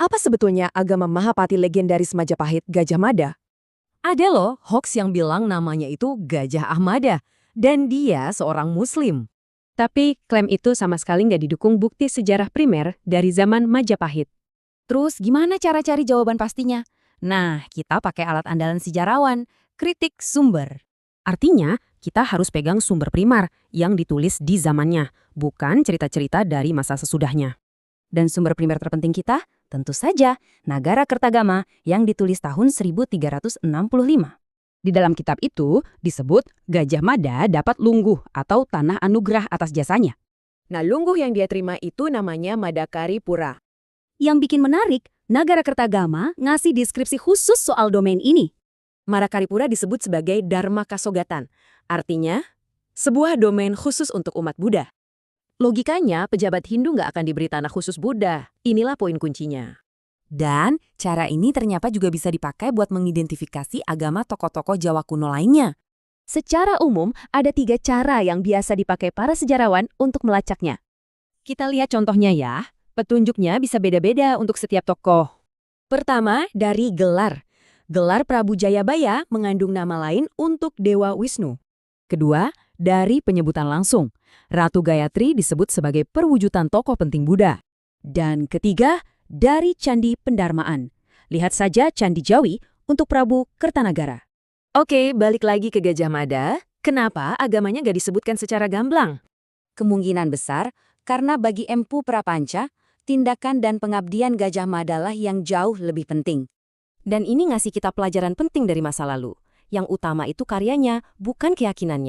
Apa sebetulnya agama Mahapati legendaris Majapahit Gajah Mada? Ada loh hoax yang bilang namanya itu Gajah Ahmada, dan dia seorang Muslim. Tapi klaim itu sama sekali nggak didukung bukti sejarah primer dari zaman Majapahit. Terus gimana cara cari jawaban pastinya? Nah, kita pakai alat andalan sejarawan, kritik sumber. Artinya, kita harus pegang sumber primer yang ditulis di zamannya, bukan cerita-cerita dari masa sesudahnya. Dan sumber primer terpenting kita, tentu saja, Nagara Kertagama yang ditulis tahun 1365. Di dalam kitab itu disebut Gajah Mada dapat lungguh atau tanah anugerah atas jasanya. Nah, lungguh yang dia terima itu namanya Madakari Pura. Yang bikin menarik, Nagara Kertagama ngasih deskripsi khusus soal domain ini. Madakari Pura disebut sebagai Dharma Kasogatan. Artinya, sebuah domain khusus untuk umat Buddha. Logikanya, pejabat Hindu nggak akan diberi tanah khusus Buddha. Inilah poin kuncinya. Dan cara ini ternyata juga bisa dipakai buat mengidentifikasi agama tokoh-tokoh Jawa kuno lainnya. Secara umum, ada 3 cara yang biasa dipakai para sejarawan untuk melacaknya. Kita lihat contohnya ya. Petunjuknya bisa beda-beda untuk setiap tokoh. Pertama, dari gelar. Gelar Prabu Jayabaya mengandung nama lain untuk Dewa Wisnu. Kedua, dari penyebutan langsung. Ratu Gayatri disebut sebagai perwujudan tokoh penting Buddha. Dan ketiga, dari Candi Pendarmaan. Lihat saja Candi Jawi untuk Prabu Kertanagara. Oke, balik lagi ke Gajah Mada. Kenapa agamanya nggak disebutkan secara gamblang? Kemungkinan besar karena bagi Empu Prapanca, tindakan dan pengabdian Gajah Mada lah yang jauh lebih penting. Dan ini ngasih kita pelajaran penting dari masa lalu. Yang utama itu karyanya, bukan keyakinannya.